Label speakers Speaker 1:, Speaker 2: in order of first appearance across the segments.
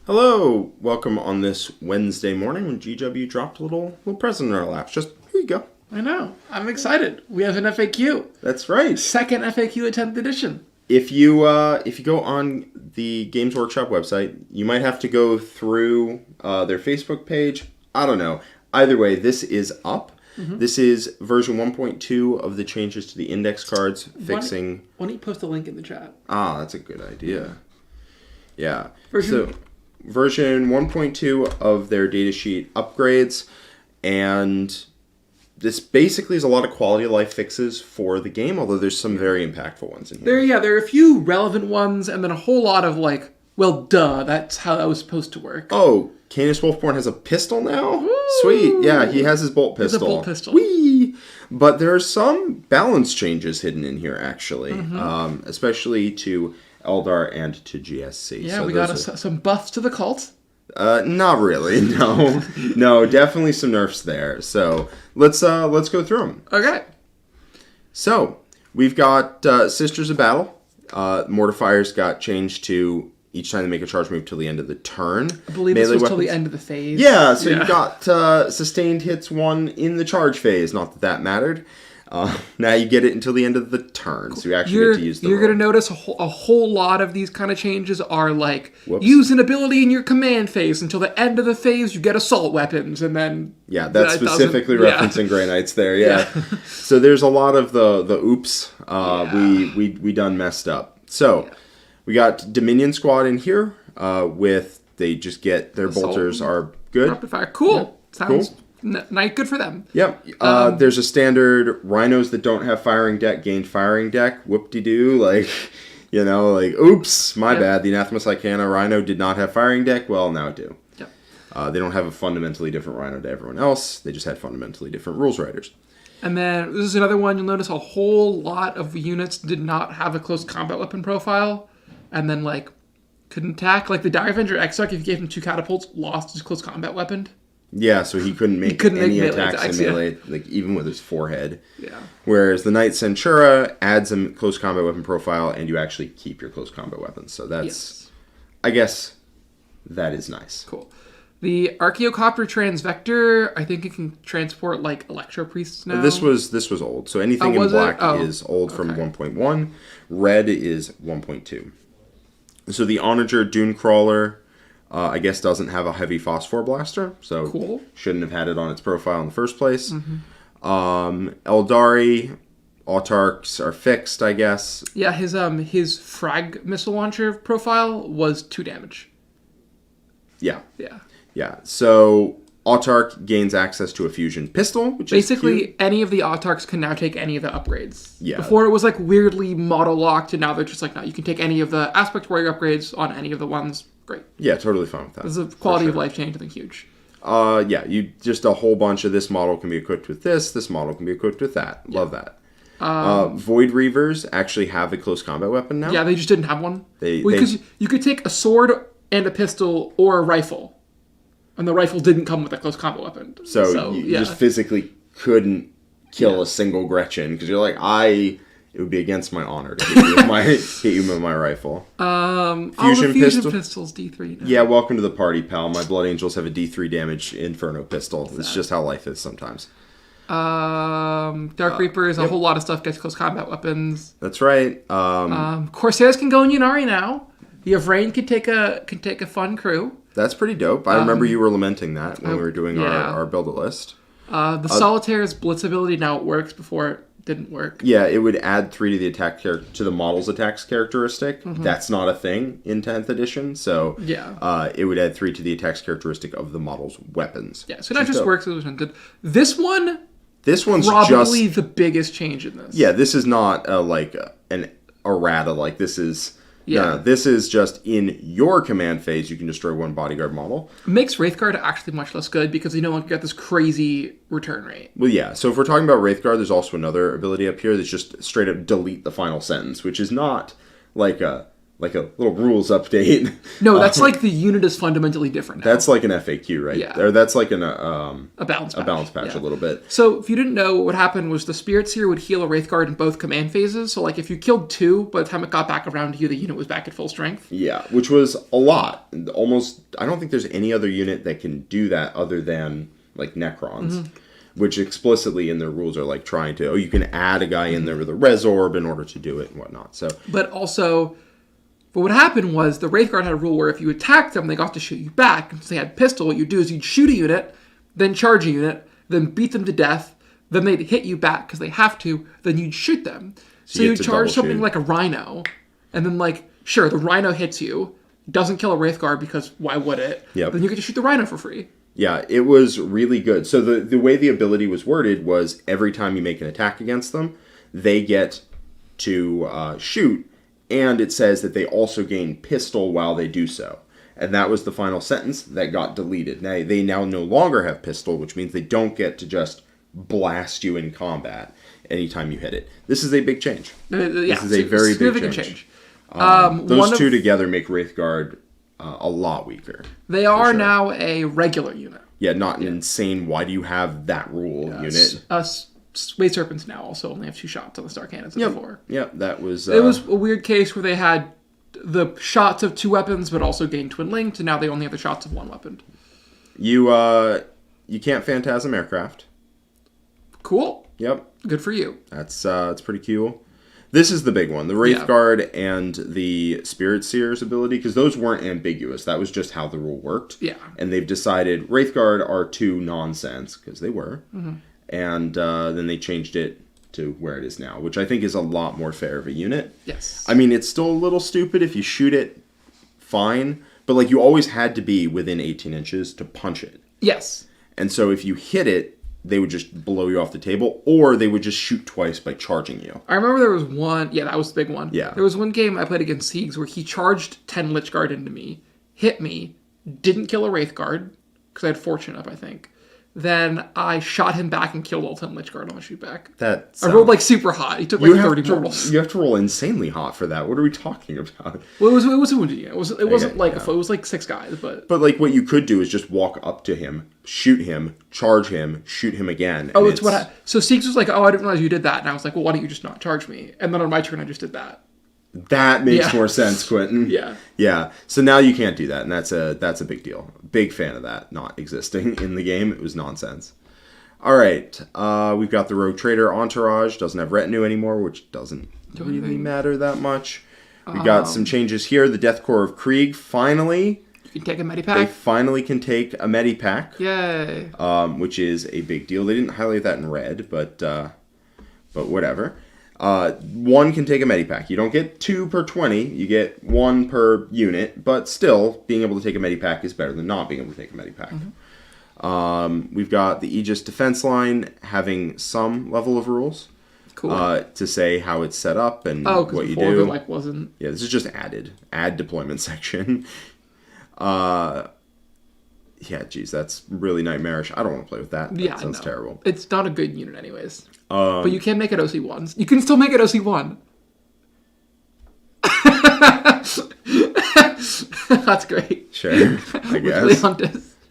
Speaker 1: Hello, welcome on this Wednesday morning when GW dropped a little present in our laps. Just, here you go.
Speaker 2: I know. I'm excited. We have an FAQ.
Speaker 1: That's right.
Speaker 2: Second FAQ at 10th edition.
Speaker 1: If you go on the Games Workshop website, you might have to go through their Facebook page. I don't know. Either way, this is up. Mm-hmm. This is version 1.2 of the changes to the index cards, fixing...
Speaker 2: Why don't you post a link in the chat?
Speaker 1: Ah, that's a good idea. Yeah. Version 1.2 of their datasheet upgrades, and this basically is a lot of quality of life fixes for the game, although there's some very impactful ones in here.
Speaker 2: There are a few relevant ones, and then a whole lot of like, well, duh, that's how that was supposed to work.
Speaker 1: Oh, Canis Wolfborn has a pistol now? Woo! Sweet. Yeah, he has his bolt pistol.
Speaker 2: It's a bolt pistol.
Speaker 1: Whee! But there are some balance changes hidden in here, actually, especially to Eldar and to GSC.
Speaker 2: Yeah, so we got some buffs to the cult.
Speaker 1: Not really, no. No, definitely some nerfs there. So let's go through them.
Speaker 2: Okay.
Speaker 1: So we've got Sisters of Battle. Mortifiers got changed to each time they make a charge move till the end of the turn.
Speaker 2: I believe this was till the end of the phase.
Speaker 1: Yeah, so you got sustained hits 1 in the charge phase. Not that mattered. Now you get it until the end of the turn, so you actually get to use the
Speaker 2: You're going to notice a whole lot of these kind of changes are like, use an ability in your command phase until the end of the phase, you get assault weapons, and then...
Speaker 1: Yeah, that's specifically referencing Grey Knights there, yeah. So there's a lot of the oops, we done messed up. So, we got Dominion Squad in here, they just get, their bolters are good.
Speaker 2: Rapid fire, cool. Yeah. Sounds... Cool. Night good for them.
Speaker 1: Yep. There's a standard rhinos that don't have firing deck gain firing deck. Whoop-de-doo. Oops, my bad. The Anathema Psychana rhino did not have firing deck. Well, now it do.
Speaker 2: Yep.
Speaker 1: They don't have a fundamentally different rhino to everyone else. They just had fundamentally different rules writers.
Speaker 2: And then this is another one. You'll notice a whole lot of units did not have a close combat weapon profile. And then, couldn't attack. Like the Dire Avenger Exarch, if you gave him 2 catapults, lost his close combat weapon.
Speaker 1: Yeah, so he couldn't make any attacks in melee, even with his forehead.
Speaker 2: Yeah.
Speaker 1: Whereas the Knight Centura adds a close combat weapon profile, and you actually keep your close combat weapons. So that's, I guess, that is nice.
Speaker 2: Cool. The Archaeocopter Transvector, I think it can transport Electro Priests now.
Speaker 1: This was old. So anything in black is old from 1.1. Red is 1.2. So the Onager Dunecrawler... I guess doesn't have a heavy Phosphor Blaster, so shouldn't have had it on its profile in the first place. Mm-hmm. Eldari, Autarchs are fixed, I guess.
Speaker 2: Yeah, his frag missile launcher profile was 2 damage.
Speaker 1: Yeah.
Speaker 2: Yeah.
Speaker 1: Yeah, so Autarch gains access to a fusion pistol, which
Speaker 2: basically
Speaker 1: is cute.
Speaker 2: Any of the Autarchs can now take any of the upgrades.
Speaker 1: Yeah.
Speaker 2: Before it was weirdly model locked, and now they're just no, you can take any of the Aspect Warrior upgrades on any of the ones. Great.
Speaker 1: Yeah, totally fine with that.
Speaker 2: This is a quality of life change, I think, huge.
Speaker 1: You just a whole bunch of this model can be equipped with this model can be equipped with that. Yeah. Love that. Void Reavers actually have a close combat weapon now.
Speaker 2: Yeah, they just didn't have one. Because you could take a sword and a pistol or a rifle, and the rifle didn't come with a close combat weapon.
Speaker 1: So you just physically couldn't kill a single Gretchen, because you're it would be against my honor to hit you with my rifle.
Speaker 2: Fusion pistols D3 now.
Speaker 1: Yeah, welcome to the party, pal. My Blood Angels have a D3 damage Inferno pistol. It's just how life is sometimes.
Speaker 2: Dark Reapers, a whole lot of stuff gets close combat weapons.
Speaker 1: That's right.
Speaker 2: Corsairs can go in Yunari now. The Yvrain can take a fun crew.
Speaker 1: That's pretty dope. I remember you were lamenting that when we were doing our build-it list.
Speaker 2: The Solitaire's Blitz ability, now it works. Before it didn't work.
Speaker 1: Yeah, it would add 3 to the attack to the model's attacks characteristic. Mm-hmm. That's not a thing in 10th edition, so it would add 3 to the attacks characteristic of the model's weapons.
Speaker 2: Yeah, so that just works as good. This one's
Speaker 1: probably
Speaker 2: the biggest change in this.
Speaker 1: Yeah, this is not an errata. This is... Yeah. No, this is just in your command phase, you can destroy 1 bodyguard model.
Speaker 2: It makes Wraithguard actually much less good because you no longer get this crazy return rate.
Speaker 1: Well, yeah. So if we're talking about Wraithguard, there's also another ability up here that's just straight up delete the final sentence, which is not like a little rules update.
Speaker 2: No, that's like the unit is fundamentally different now.
Speaker 1: That's like an FAQ, right?
Speaker 2: Yeah.
Speaker 1: Or that's like a
Speaker 2: balance patch.
Speaker 1: A balance patch a little bit.
Speaker 2: So if you didn't know, what happened was the Spirit Seer would heal a Wraithguard in both command phases. So like if you killed 2, by the time it got back around to you, the unit was back at full strength.
Speaker 1: Yeah, which was a lot. Almost, I don't think there's any other unit that can do that other than like Necrons. Which explicitly in their rules are like trying to, you can add a guy in there with a res orb in order to do it and whatnot. So,
Speaker 2: but what happened was the Wraithguard had a rule where if you attacked them, they got to shoot you back. And since they had pistol, what you'd do is you'd shoot a unit, then charge a unit, then beat them to death, then they'd hit you back because they have to, then you'd shoot them. So you'd charge something like a Rhino, and then like, sure, the Rhino hits you, doesn't kill a Wraithguard because why would it?
Speaker 1: Yep.
Speaker 2: Then you get to shoot the Rhino for free.
Speaker 1: Yeah, it was really good. So the way the ability was worded was every time you make an attack against them, they get to shoot, and it says that they also gain pistol while they do so. And that was the final sentence that got deleted. Now they now no longer have pistol, which means they don't get to just blast you in combat anytime you hit it. This is a big change. This is a very big change. Those two together make Wraithguard a lot weaker.
Speaker 2: They are now a regular unit.
Speaker 1: Yeah, not an insane, why do you have that rule unit?
Speaker 2: Wade Serpents now also only have 2 shots on the Star Cannons before.
Speaker 1: Yeah, that was...
Speaker 2: it was a weird case where they had the shots of 2 weapons, but also gained twin linked, and now they only have the shots of 1 weapon.
Speaker 1: You can't phantasm aircraft.
Speaker 2: Cool.
Speaker 1: Yep.
Speaker 2: Good for you.
Speaker 1: That's pretty cool. This is the big one, the Wraithguard and the Spirit Seer's ability, because those weren't ambiguous. That was just how the rule worked.
Speaker 2: Yeah.
Speaker 1: And they've decided Wraithguard are 2 nonsense, because they were. Mm-hmm. And then they changed it to where it is now, which I think is a lot more fair of a unit.
Speaker 2: Yes.
Speaker 1: I mean, it's still a little stupid. If you shoot it, fine. But like you always had to be within 18 inches to punch it.
Speaker 2: Yes.
Speaker 1: And so if you hit it, they would just blow you off the table, or they would just shoot twice by charging you.
Speaker 2: I remember there was one... Yeah, that was the big one.
Speaker 1: Yeah.
Speaker 2: There was one game I played against Siegs where he charged 10 Lich Guard into me, hit me, didn't kill a Wraithguard, because I had Fortune up, I think. Then I shot him back and killed all 10 Lich Guard on the shoot back. I rolled like super hot. He took like 30 mortals.
Speaker 1: You have to roll insanely hot for that. What are we talking about?
Speaker 2: Well, it was a wounded unit. It wasn't like it was like 6 guys, but
Speaker 1: like what you could do is just walk up to him, shoot him, charge him, shoot him again.
Speaker 2: Oh, it's what so Siegs was like, oh, I didn't realize you did that, and I was like, well, why don't you just not charge me? And then on my turn, I just did that.
Speaker 1: That makes more sense, Quentin.
Speaker 2: Yeah.
Speaker 1: Yeah. So now you can't do that, and that's a big deal. Big fan of that not existing in the game. It was nonsense. All right. We've got the Rogue Trader Entourage. Doesn't have retinue anymore, which doesn't really matter that much. We got some changes here. The Death Corps of Krieg, finally.
Speaker 2: You can take a Medipack.
Speaker 1: They finally can take a Medipack.
Speaker 2: Yay.
Speaker 1: Which is a big deal. They didn't highlight that in red, but whatever. 1 can take a Medipack. You don't get 2 per 20. You get 1 per unit. But still, being able to take a Medipack is better than not being able to take a Medipack. Mm-hmm. We've got the Aegis defense line having some level of rules.
Speaker 2: Cool.
Speaker 1: To say how it's set up and what you do.
Speaker 2: Like wasn't.
Speaker 1: Yeah, this is just add deployment section. Yeah, geez, that's really nightmarish. I don't want to play with that. That sounds terrible.
Speaker 2: It's not a good unit anyways. But you can make it OC1s. You can still make it OC1. That's great.
Speaker 1: Sure, I guess.
Speaker 2: With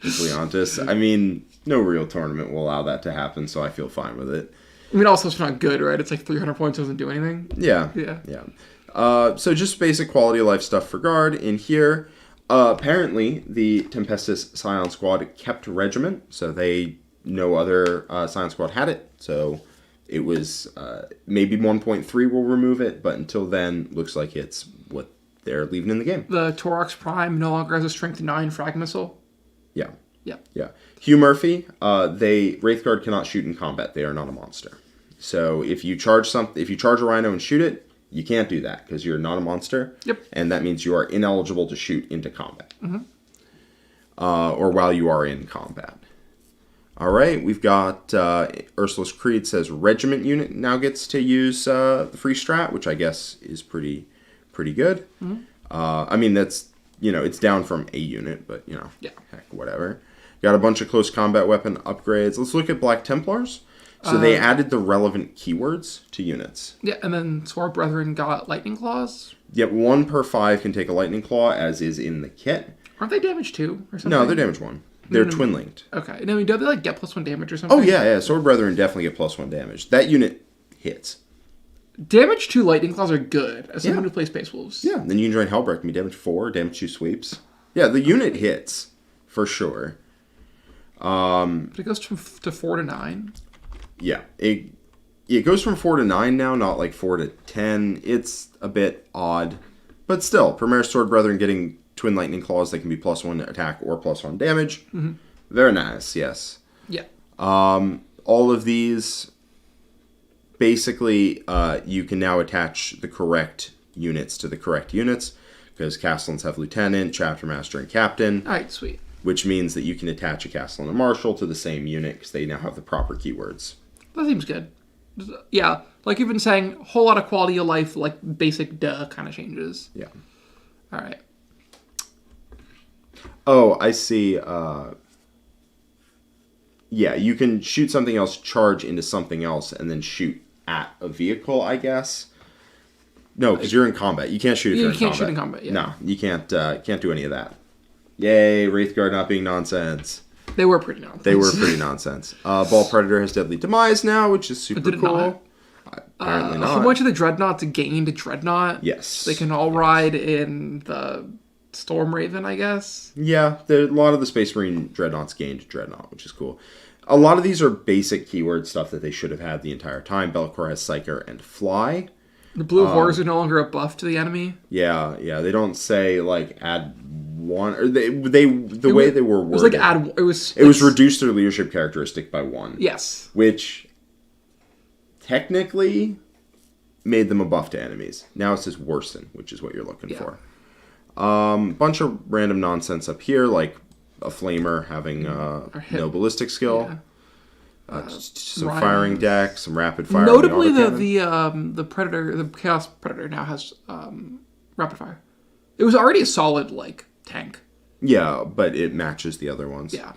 Speaker 1: Leontis. I mean, no real tournament will allow that to happen, so I feel fine with it.
Speaker 2: I mean, also it's not good, right? It's like 300 points, doesn't do anything.
Speaker 1: Yeah. So just basic quality of life stuff for Guard in here. Apparently, the Tempestus Scion Squad kept Regiment, so no other Scion Squad had it. So it was maybe 1.3 will remove it, but until then, looks like it's what they're leaving in the game.
Speaker 2: The Torox Prime no longer has a Strength 9 frag missile.
Speaker 1: Yeah. Hugh Murphy, Wraithguard cannot shoot in combat. They are not a monster. So if you charge a Rhino and shoot it, you can't do that because you're not a monster.
Speaker 2: Yep.
Speaker 1: And that means you are ineligible to shoot into combat. Mm-hmm. Or while you are in combat. All right, we've got Ursula's Creed says Regiment unit now gets to use the free strat, which I guess is pretty good. Mm-hmm. I mean, that's, it's down from a unit, but, heck, whatever. Got a bunch of close combat weapon upgrades. Let's look at Black Templars. So they added the relevant keywords to units.
Speaker 2: Yeah, and then Sword Brethren got Lightning Claws.
Speaker 1: Yep, 1 per 5 can take a Lightning Claw, as is in the kit.
Speaker 2: Aren't they damage 2 or something?
Speaker 1: No, they're damage 1. They're twin-linked.
Speaker 2: Okay. No, don't they get +1 damage or something?
Speaker 1: Oh, yeah. Sword Brethren definitely get +1 damage. That unit hits.
Speaker 2: Damage 2 Lightning Claws are good as someone who plays Space Wolves.
Speaker 1: Yeah, then you can join Hellbreak and be damage 4, damage 2 sweeps. Yeah, the unit hits, for sure.
Speaker 2: But it goes to 4 to 9.
Speaker 1: Yeah, it goes from 4 to 9 now, not like 4 to 10. It's a bit odd. But still, Primaris Sword Brethren getting twin Lightning Claws, they can be +1 attack or +1 damage. Mm-hmm. Very nice, yes.
Speaker 2: Yeah.
Speaker 1: All of these, basically, you can now attach the correct units to the correct units, because Castellans have Lieutenant, Chapter Master, and Captain.
Speaker 2: Alright, sweet.
Speaker 1: Which means that you can attach a Castellan and Marshal to the same unit, because they now have the proper keywords.
Speaker 2: That seems good. Yeah, like you've been saying, a whole lot of quality of life, like basic kind of changes.
Speaker 1: Yeah.
Speaker 2: Alright.
Speaker 1: Oh, I see. Yeah, you can shoot something else, charge into something else, and then shoot at a vehicle, I guess. No, because you're in combat. You can't shoot if you're in combat.
Speaker 2: You can't shoot in combat, yeah.
Speaker 1: No, you can't do any of that. Yay, Wraithguard not being nonsense.
Speaker 2: They were pretty nonsense.
Speaker 1: Ball Predator has Deadly Demise now, which is super cool. Apparently not.
Speaker 2: A whole bunch of the Dreadnoughts gained Dreadnought.
Speaker 1: Yes.
Speaker 2: They can all ride in the Storm Raven, I guess.
Speaker 1: Yeah, a lot of the Space Marine Dreadnoughts gained Dreadnought, which is cool. A lot of these are basic keyword stuff that they should have had the entire time. Bellicor has Psyker and Fly.
Speaker 2: The Blue Horrors are no longer a buff to the enemy.
Speaker 1: Yeah. They don't say, like, add one. Or the way they were worded.
Speaker 2: It was
Speaker 1: reduced their leadership characteristic by 1.
Speaker 2: Yes.
Speaker 1: Which technically made them a buff to enemies. Now it says worsen, which is what you're looking for. Bunch of random nonsense up here, like a flamer having no ballistic skill. Yeah. Some firing deck, some rapid fire.
Speaker 2: Notably, the Predator, the Chaos Predator now has rapid fire. It was already a solid tank.
Speaker 1: Yeah, but it matches the other ones.
Speaker 2: Yeah.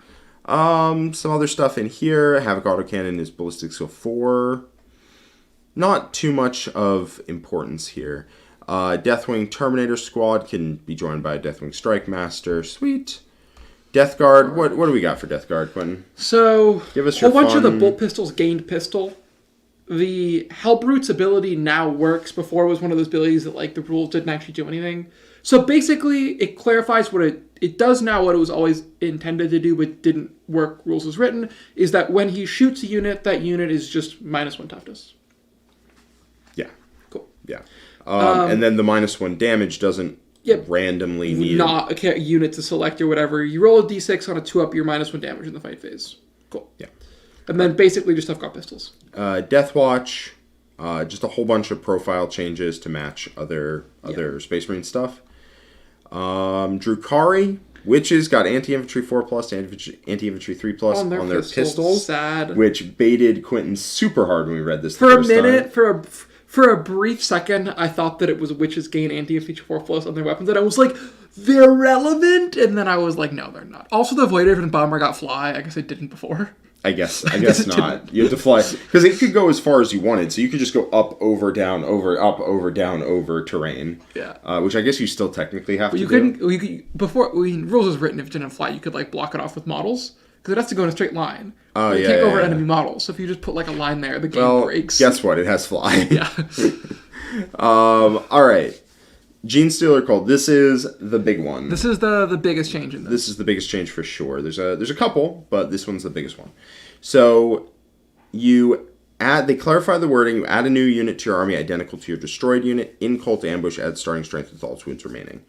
Speaker 1: Some other stuff in here. Havoc autocannon is ballistic skill 4. Not too much of importance here. Deathwing Terminator Squad can be joined by a Deathwing Strike Master. Sweet. Death Guard. What do we got for Death Guard, Quentin?
Speaker 2: So,
Speaker 1: give us your
Speaker 2: a whole bunch of the bolt pistols gained pistol. The Hellbrute's ability now works. Before it was one of those abilities that the rules didn't actually do anything. So basically, it clarifies what it does now. What it was always intended to do, but didn't work. Rules as written is that when he shoots a unit, that unit is just -1 toughness.
Speaker 1: Yeah.
Speaker 2: Cool.
Speaker 1: Yeah. And then the -1 damage doesn't randomly need
Speaker 2: not a unit to select or whatever. You roll a d6 on a 2-up, you're -1 damage in the fight phase. Cool.
Speaker 1: Yeah.
Speaker 2: And then basically just have got pistols.
Speaker 1: Death Watch, just a whole bunch of profile changes to match other Space Marine stuff. Drukhari, Witches got anti-infantry 4+, anti-infantry 3+ on their pistols.
Speaker 2: Sad.
Speaker 1: Which baited Quentin super hard when we read this
Speaker 2: for a minute. For a brief second, I thought that it was Witches gain anti-infantry 4+ on their weapons, and I was like, they're relevant? And then I was like, no, they're not. Also, the Void Raven Bomber got Fly. I guess it didn't before.
Speaker 1: I guess not. You have to fly. Because it could go as far as you wanted, so you could just go up, over, down, over, up, over, down, over terrain.
Speaker 2: Yeah.
Speaker 1: Which I guess you still technically have to do.
Speaker 2: You could, before, rules was written, if it didn't fly, you could block it off with models. Because it has to go in a straight line. Oh, you can't go over enemy models. So if you just put a line there, the game breaks.
Speaker 1: Guess what? It has Fly.
Speaker 2: Yeah.
Speaker 1: All right. Genestealer Cult. This is the big one.
Speaker 2: This is the biggest change in this.
Speaker 1: This is the biggest change for sure. There's a couple, but this one's the biggest one. So they clarify the wording. You add a new unit to your army identical to your destroyed unit. In Cult Ambush, add starting strength with all its wounds remaining.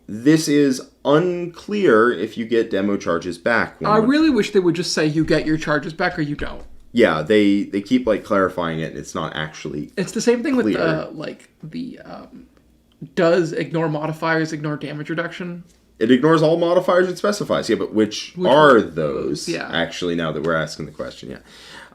Speaker 1: This is unclear if you get demo charges back.
Speaker 2: I really wish they would just say you get your charges back or you don't.
Speaker 1: Yeah, they keep clarifying it, and it's not actually.
Speaker 2: It's the same thing clear. With the does ignore modifiers ignore damage reduction.
Speaker 1: It ignores all modifiers it specifies. Yeah, but which are those?
Speaker 2: Yeah.
Speaker 1: Actually, now that we're asking the question, yeah.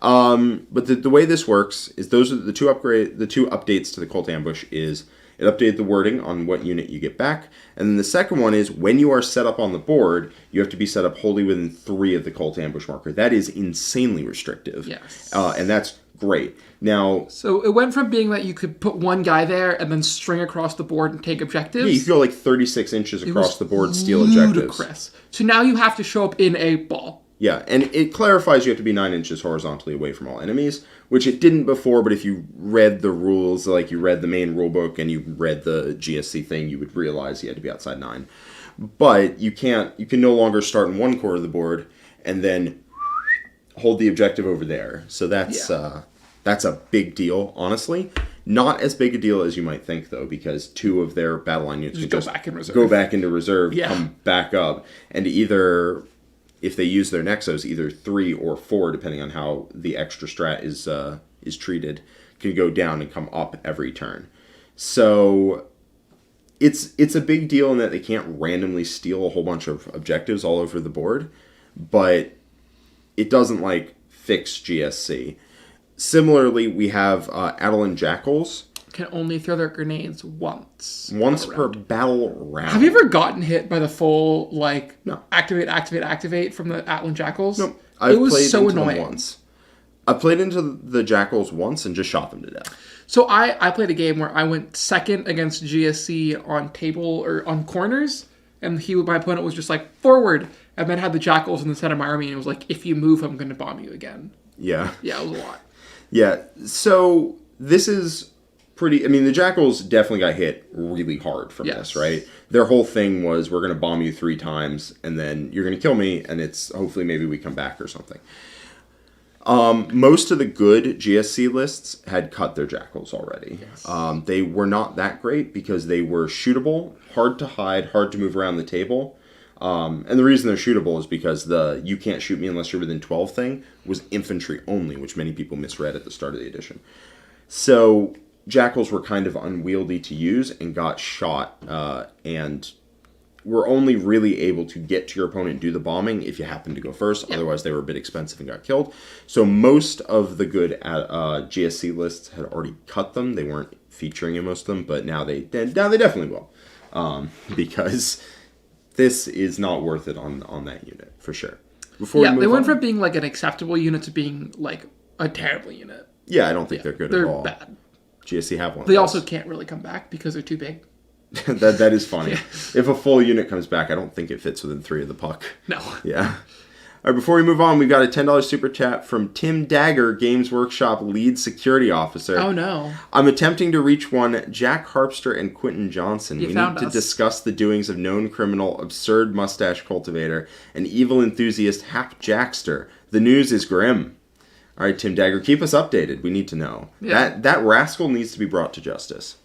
Speaker 1: But the way this works is those are the two updates to the Cult Ambush is It updated the wording on what unit you get back. And then the second one is when you are set up on the board, you have to be set up wholly within 3 of the cult ambush marker. That is insanely restrictive.
Speaker 2: Yes.
Speaker 1: And that's great. Now,
Speaker 2: so it went from being that you could put one guy there and then string across the board and take objectives.
Speaker 1: Yeah, you could go like 36 inches across the board, steal objectives.
Speaker 2: So now you have to show up in a ball.
Speaker 1: Yeah, and it clarifies you have to be 9 inches horizontally away from all enemies, which it didn't before, but if you read the rules, like you read the main rulebook and you read the GSC thing, you would realize you had to be outside 9. But you can no longer start in one corner of the board and then hold the objective over there. So that's a big deal, honestly. Not as big a deal as you might think, though, because 2 of their battle line units
Speaker 2: just
Speaker 1: go back into reserve, come back up, and either, if they use their Nexos, either 3 or 4, depending on how the extra strat is treated, can go down and come up every turn. So it's a big deal in that they can't randomly steal a whole bunch of objectives all over the board, but it doesn't, like, fix GSC. Similarly, we have Adelan Jackals.
Speaker 2: Can only throw their grenades once.
Speaker 1: Once per battle round.
Speaker 2: Have you ever gotten hit by the full, like,
Speaker 1: no.
Speaker 2: activate from the Adelan Jackals?
Speaker 1: No.
Speaker 2: It was so annoying.
Speaker 1: Once. I played into the Jackals once and just shot them to death.
Speaker 2: So I played a game where I went second against GSC on table or on corners, and my opponent was just like, forward, and then had the Jackals in the center of my army, and it was like, if you move, I'm going to bomb you again.
Speaker 1: Yeah.
Speaker 2: Yeah, it was a lot.
Speaker 1: Yeah, so this is pretty... I mean, the Jackals definitely got hit really hard from this, right? Their whole thing was, we're going to bomb you 3 times, and then you're going to kill me, and it's hopefully maybe we come back or something. Most of the good GSC lists had cut their Jackals already. Yes. They were not that great because they were shootable, hard to hide, hard to move around the table. And the reason they're shootable is because the you can't shoot me unless you're within 12 thing was infantry only, which many people misread at the start of the edition. So Jackals were kind of unwieldy to use and got shot, and were only really able to get to your opponent and do the bombing if you happened to go first. Yep. Otherwise, they were a bit expensive and got killed. So most of the good GSC lists had already cut them. They weren't featuring in most of them, but now they definitely will, because this is not worth it on that unit, for sure.
Speaker 2: They went from being like an acceptable unit to being like a terrible unit.
Speaker 1: Yeah, I don't think they're good at all.
Speaker 2: They're bad.
Speaker 1: GSC have one.
Speaker 2: They also can't really come back because they're too big.
Speaker 1: that is funny. Yeah. If a full unit comes back, I don't think it fits within 3 of the puck.
Speaker 2: No.
Speaker 1: Yeah. All right, before we move on, we've got a $10 super chat from Tim Dagger, Games Workshop lead security officer.
Speaker 2: Oh, no.
Speaker 1: I'm attempting to reach one Jack Harpster and Quentin Johnson. We need to discuss the doings of known criminal, absurd mustache cultivator, and evil enthusiast Hap Jackster. The news is grim. All right, Tim Dagger, keep us updated. We need to know. Yeah. That rascal needs to be brought to justice.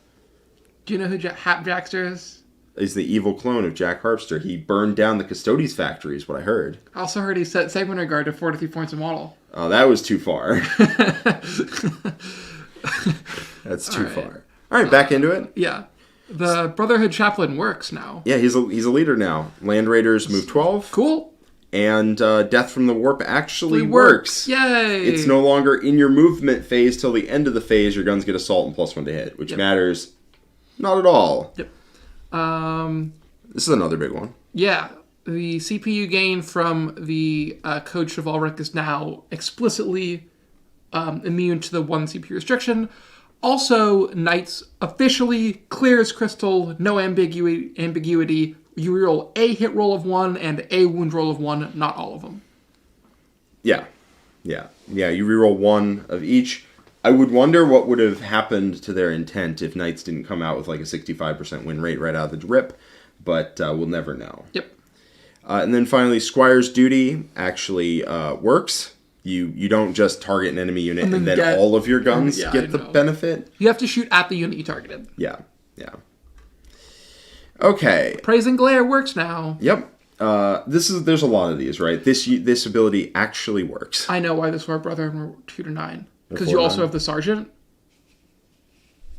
Speaker 2: Do you know who Hap Jackster is?
Speaker 1: He's the evil clone of Jack Harpster. He burned down the Custodes factory, is what I heard.
Speaker 2: I also heard he set segment guard to 43 points a model.
Speaker 1: Oh, that was too far. That's too far. All right, back into it.
Speaker 2: Yeah. The Brotherhood Chaplain works now.
Speaker 1: Yeah, he's a leader now. Land Raiders move 12.
Speaker 2: Cool.
Speaker 1: And Death from the Warp actually works.
Speaker 2: Yay!
Speaker 1: It's no longer in your movement phase till the end of the phase. Your guns get assault and +1 to hit, which matters not at all.
Speaker 2: Yep.
Speaker 1: This is another big one.
Speaker 2: Yeah. The CPU gain from the Code Chivalric is now explicitly immune to the 1 CPU restriction. Also, Knights officially clear as crystal, no ambiguity. You roll a hit roll of 1 and a wound roll of 1, not all of them. Yeah.
Speaker 1: You reroll 1 of each. I would wonder what would have happened to their intent if Knights didn't come out with like a 65% win rate right out of the rip, but we'll never know.
Speaker 2: Yep.
Speaker 1: And then finally, Squire's Duty actually works. You don't just target an enemy unit and then all of your guns get the benefit.
Speaker 2: You have to shoot at the unit you targeted.
Speaker 1: Yeah. Okay.
Speaker 2: Praise and Glare works now.
Speaker 1: Yep. There's a lot of these, right? This ability actually works.
Speaker 2: I know why this war brother were 2 to 9. Because you also have the sergeant.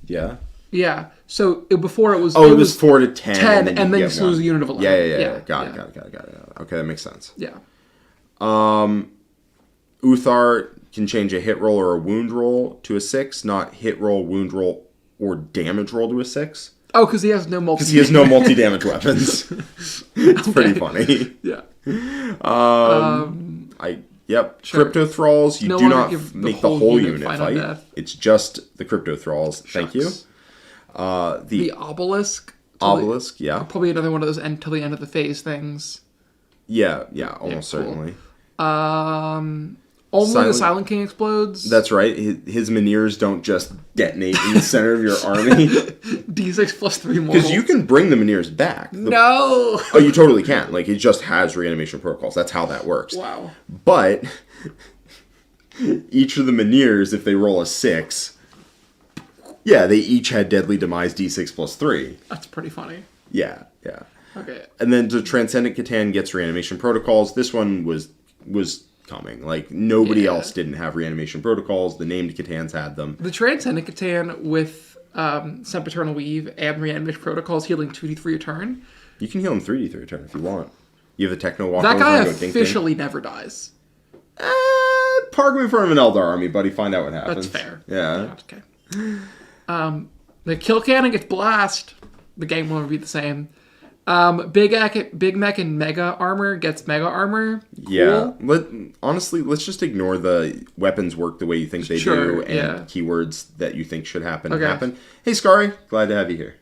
Speaker 1: Yeah.
Speaker 2: Yeah. So before it was...
Speaker 1: it was 4 to 10.
Speaker 2: And then you lose a unit of 11.
Speaker 1: Yeah. Got it. Okay, that makes sense.
Speaker 2: Yeah.
Speaker 1: Uthar can change a hit roll or a wound roll to a 6, not hit roll, wound roll, or damage roll to a 6.
Speaker 2: Oh, because he has no multi.
Speaker 1: Because he has no multi-damage weapons. It's pretty funny.
Speaker 2: Yeah.
Speaker 1: Yep.
Speaker 2: Sure.
Speaker 1: Crypto Thralls, you
Speaker 2: No
Speaker 1: do
Speaker 2: longer
Speaker 1: not
Speaker 2: give
Speaker 1: make the whole unit fight.
Speaker 2: death.
Speaker 1: It's just the Crypto Thralls.
Speaker 2: Shucks.
Speaker 1: Thank you.
Speaker 2: The Obelisk.
Speaker 1: Obelisk, yeah.
Speaker 2: Probably another one of those until the end of the phase things.
Speaker 1: Yeah, almost certainly.
Speaker 2: Only the Silent King explodes.
Speaker 1: That's right. His Miniers don't just detonate in the center of your army.
Speaker 2: D6 plus 3 more.
Speaker 1: Because you can bring the Miniers back.
Speaker 2: No!
Speaker 1: Oh, you totally can. Like, it just has reanimation protocols. That's how that works.
Speaker 2: Wow.
Speaker 1: But each of the Miniers, if they roll a 6, yeah, they each had Deadly Demise D6 plus 3.
Speaker 2: That's pretty funny.
Speaker 1: Yeah.
Speaker 2: Okay.
Speaker 1: And then the Transcendent Catan gets reanimation protocols. This one was coming. Like, nobody else didn't have reanimation protocols. The named Catans had them.
Speaker 2: The Transcendent Catan with Sempiternal Weave and reanimation protocols healing 2d3 a turn.
Speaker 1: You can heal him 3d3 a turn if you want. You have the Techno walk
Speaker 2: That
Speaker 1: over
Speaker 2: guy
Speaker 1: and go ding,
Speaker 2: officially never dies.
Speaker 1: Park him in front of an Eldar army, buddy. Find out what happens.
Speaker 2: That's fair.
Speaker 1: Yeah.
Speaker 2: Okay. The Kill Cannon gets blast. The game will never be the same. Big Mech and Mega Armor gets Mega Armor. Cool.
Speaker 1: Yeah. Honestly, let's just ignore the weapons work the way you think they do and keywords that you think should happen. Hey, Scary. Glad to have you here.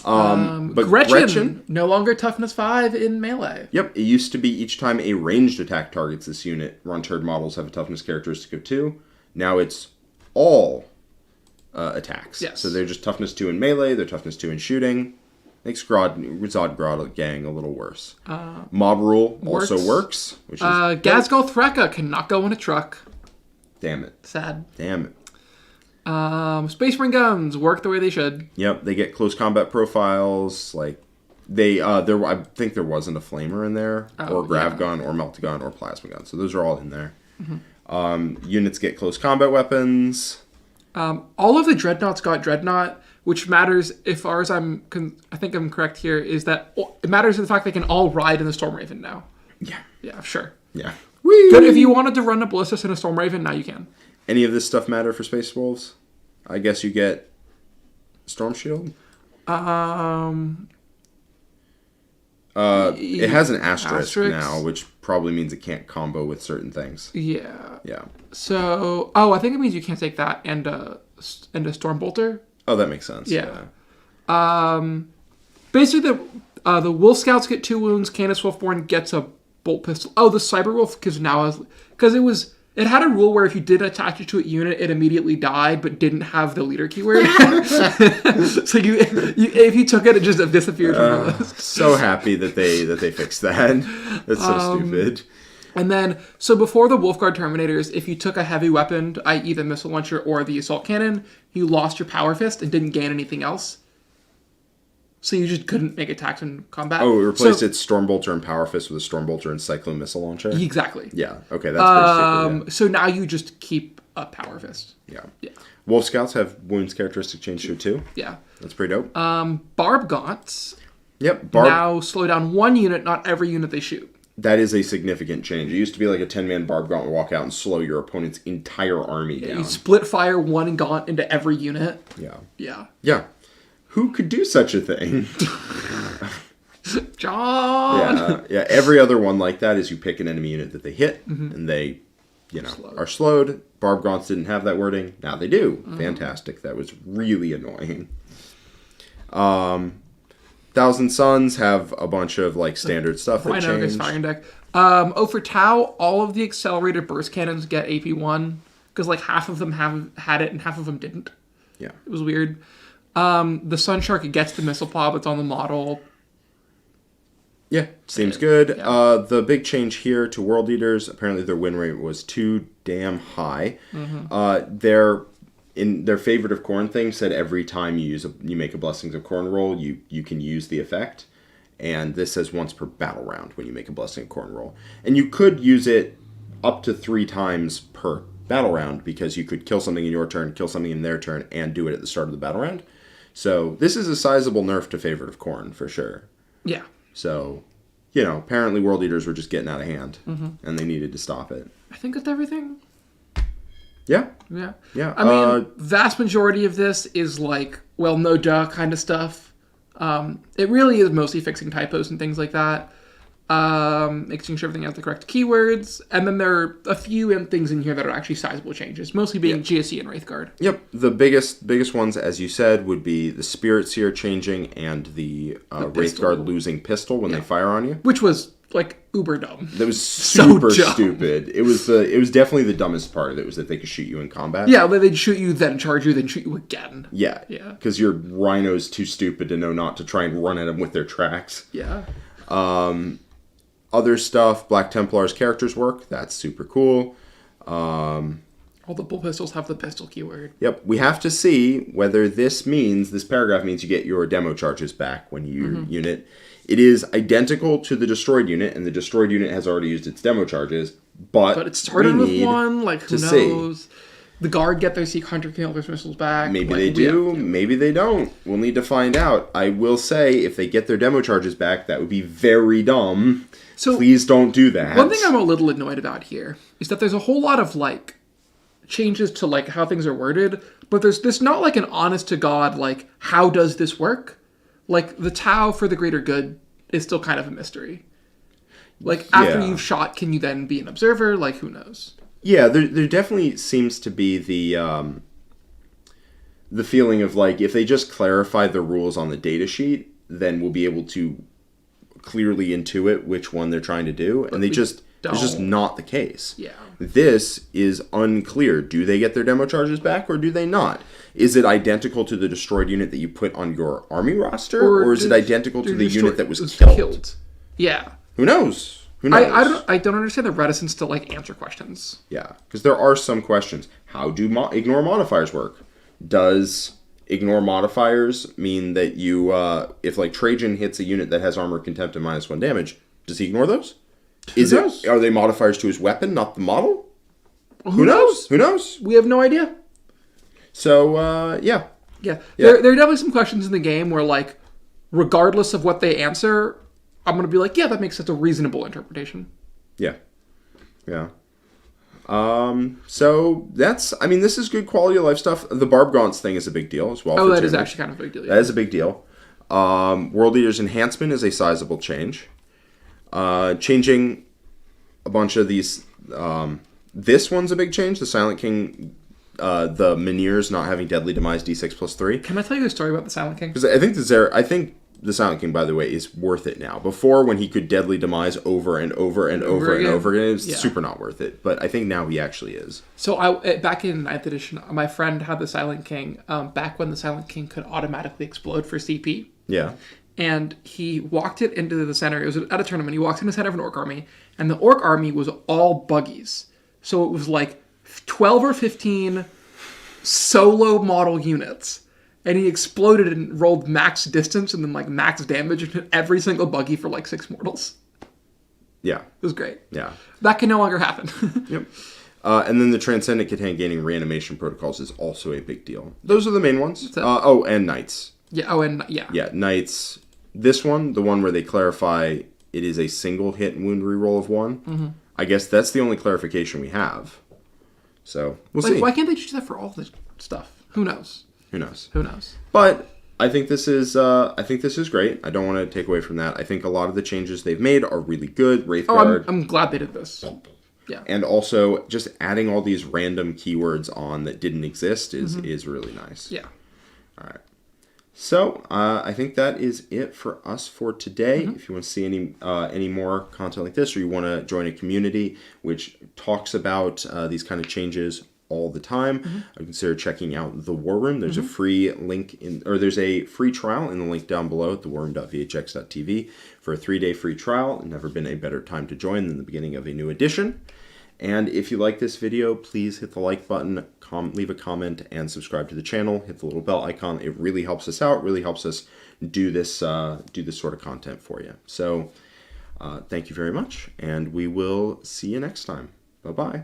Speaker 1: But Gretchen,
Speaker 2: no longer toughness 5 in melee.
Speaker 1: Yep, it used to be each time a ranged attack targets this unit, Ron-Turd models have a toughness characteristic of 2. Now it's all attacks.
Speaker 2: Yes.
Speaker 1: So they're just toughness 2 in melee, they're toughness 2 in shooting. Makes Zodgrod gang a little worse. Mob Rule also works. Which is
Speaker 2: Gazgal Threka cannot go in a truck.
Speaker 1: Damn it.
Speaker 2: Sad.
Speaker 1: Damn it.
Speaker 2: Space Marine guns work the way they should.
Speaker 1: Yep, they get close combat profiles. Like they, I think there wasn't a flamer in there, or grav gun, or melt gun, or plasma gun. So those are all in there. Mm-hmm. Units get close combat weapons.
Speaker 2: All of the Dreadnoughts got Dreadnought, which matters. As far as I think I'm correct here, is that it matters the fact they can all ride in the Stormraven now. Yeah, sure.
Speaker 1: Yeah.
Speaker 2: Whee! But if you wanted to run a Ballistus in a Stormraven, now you can.
Speaker 1: Any of this stuff matter for Space Wolves? I guess you get Storm Shield. It has an asterisk now, which probably means it can't combo with certain things.
Speaker 2: Yeah.
Speaker 1: Yeah.
Speaker 2: So, I think it means you can't take that and a Stormbolter.
Speaker 1: Oh, that makes sense.
Speaker 2: Yeah. Basically, the Wolf Scouts get 2 wounds. Canis Wolfborn gets a bolt pistol. Oh, the Cyber Wolf it had a rule where if you did attach it to a unit, it immediately died, but didn't have the leader keyword. So if you took it, it just disappeared from the list.
Speaker 1: So happy that they fixed that. That's so stupid.
Speaker 2: And then, so before the Wolfguard Terminators, if you took a heavy weapon, i.e. the missile launcher or the assault cannon, you lost your Power Fist and didn't gain anything else. So you just couldn't make attacks in combat.
Speaker 1: Oh, it replaced its Stormbolter and Power Fist with a Stormbolter and Cyclone Missile Launcher?
Speaker 2: Exactly.
Speaker 1: Yeah, okay, that's pretty stupid. Yeah.
Speaker 2: So now you just keep a Power Fist.
Speaker 1: Yeah. Wolf Scouts have wounds characteristic change to 2.
Speaker 2: Yeah.
Speaker 1: That's pretty dope.
Speaker 2: Barb Gaunts
Speaker 1: now
Speaker 2: slow down 1 unit, not every unit they shoot.
Speaker 1: That is a significant change. It used to be like a 10-man Barb Gaunt would walk out and slow your opponent's entire army down.
Speaker 2: You split fire 1 Gaunt into every unit.
Speaker 1: Yeah. Who could do such a thing?
Speaker 2: John!
Speaker 1: Yeah. Every other one like that is you pick an enemy unit that they hit, and they, are slowed. Barb Gaunts didn't have that wording. Now they do. Fantastic. That was really annoying. Thousand Suns have a bunch of standard stuff that changed.
Speaker 2: Firing deck. For Tau, all of the accelerated burst cannons get AP1 because half of them had it and half of them didn't.
Speaker 1: Yeah,
Speaker 2: it was weird. The Sun Shark gets the missile pod that's on the model.
Speaker 1: Yeah, seems good. Yeah. The big change here to World Eaters, apparently their win rate was too damn high. Their favorite of Khorne thing said every time you make a Blessings of Khorne roll, you can use the effect. And this says once per battle round when you make a Blessing of Khorne roll. And you could use it up to 3 times per battle round because you could kill something in your turn, kill something in their turn, and do it at the start of the battle round. So this is a sizable nerf to favorite of Khorne for sure.
Speaker 2: Yeah.
Speaker 1: So, apparently World Eaters were just getting out of hand, and they needed to stop it.
Speaker 2: I think that's everything.
Speaker 1: Yeah.
Speaker 2: Yeah.
Speaker 1: Yeah.
Speaker 2: I mean, vast majority of this is like, well, no duh kind of stuff. It really is mostly fixing typos and things like that. Making sure everything has the correct keywords. And then there are a few things in here that are actually sizable changes, mostly being GSE and Wraithguard.
Speaker 1: Yep. The biggest ones, as you said, would be the Spirit Seer changing and the Wraithguard losing pistol when they fire on you.
Speaker 2: Which was, like, uber dumb.
Speaker 1: That was super stupid. It was definitely the dumbest part of it, was that they could shoot you in combat.
Speaker 2: Yeah, they'd shoot you, then charge you, then shoot you again.
Speaker 1: Yeah. Yeah. Because your rhino's too stupid to know not to try and run at them with their tracks.
Speaker 2: Yeah.
Speaker 1: Other stuff, Black Templar's characters work. That's super cool.
Speaker 2: All the bull pistols have the pistol keyword.
Speaker 1: Yep. We have to see whether this paragraph means you get your demo charges back when you unit. It is identical to the destroyed unit, and the destroyed unit has already used its demo charges. But
Speaker 2: it started with one. Like, who knows? See. The Guard get their Seek Hunter Killer's missiles back.
Speaker 1: Maybe they do. Maybe they don't. We'll need to find out. I will say, if they get their demo charges back, that would be very dumb. So please don't do that.
Speaker 2: One thing I'm a little annoyed about here is that there's a whole lot of, like, changes to, like, how things are worded, but there's not, like, an honest-to-God, like, how does this work? Like, the Tau for the greater good is still kind of a mystery. Like, after you've shot, can you then be an observer? Like, who knows?
Speaker 1: Yeah, there definitely seems to be the feeling of, like, if they just clarify the rules on the datasheet, then we'll be able to clearly intuit which one they're trying to do. And it's just not the case.
Speaker 2: Yeah.
Speaker 1: This is unclear. Do they get their demo charges back, or do they not? Is it identical to the destroyed unit that you put on your army roster, or is it identical to the unit that was killed?
Speaker 2: Yeah.
Speaker 1: Who knows? Who knows?
Speaker 2: I don't understand the reticence to, like, answer questions.
Speaker 1: Yeah, because there are some questions. How do ignore modifiers work? Does ignore modifiers mean that you, if, like, Trajan hits a unit that has armor contempt and -1 damage, does he ignore those? Are they modifiers to his weapon, not the model?
Speaker 2: Well, who knows?
Speaker 1: Who knows?
Speaker 2: We have no idea.
Speaker 1: So, yeah.
Speaker 2: Yeah. There are definitely some questions in the game where, like, regardless of what they answer, I'm going to be like, yeah, that makes such a reasonable interpretation.
Speaker 1: Yeah. Yeah. So this is good quality of life stuff. The Barb Gaunts thing is a big deal as well.
Speaker 2: Oh, that is actually kind of a big deal. Yeah.
Speaker 1: That is a big deal. World Eater's Enhancement is a sizable change. Changing a bunch of these. This one's a big change. The Silent King, the Meniers not having Deadly Demise D6+3.
Speaker 2: Can I tell you a story about the Silent King?
Speaker 1: Because I think the Silent King, by the way, is worth it now. Before, when he could Deadly Demise over and over and over and over again, it was super not worth it. But I think now he actually is.
Speaker 2: So back in 9th edition, my friend had the Silent King back when the Silent King could automatically explode for CP.
Speaker 1: Yeah.
Speaker 2: And he walked it into the center. It was at a tournament. He walked in the center of an Orc army, and the Orc army was all buggies. So it was like 12 or 15 solo model units. And he exploded and rolled max distance and then, like, max damage and hit every single buggy for, like, 6 mortals.
Speaker 1: Yeah.
Speaker 2: It was great.
Speaker 1: Yeah.
Speaker 2: That can no longer happen.
Speaker 1: Yep. And then the Transcendent Catan gaining reanimation protocols is also a big deal. Those are the main ones. And Knights.
Speaker 2: Yeah,
Speaker 1: Yeah, Knights. This one, the one where they clarify it is a single hit wound reroll of 1. Mm-hmm. I guess that's the only clarification we have. So, we'll see.
Speaker 2: Why can't they just do that for all this stuff? Who knows?
Speaker 1: Who knows?
Speaker 2: Who knows?
Speaker 1: But I think this is great. I don't want to take away from that. I think a lot of the changes they've made are really good. Wraithguard.
Speaker 2: I'm glad they did this. Yeah.
Speaker 1: And also, just adding all these random keywords on that didn't exist is really nice.
Speaker 2: Yeah.
Speaker 1: All right. So, I think that is it for us for today. Mm-hmm. If you want to see any more content like this, or you want to join a community which talks about these kind of changes all the time, I consider checking out the War Room. There's a free link there's a free trial in the link down below at thewarroom.vhx.tv for a 3-day free trial. Never been a better time to join than the beginning of a new edition. And if you like this video, please hit the like button, leave a comment, and subscribe to the channel. Hit the little bell icon. It really helps us out. Really helps us do this sort of content for you. So, thank you very much, and we will see you next time. Bye-bye.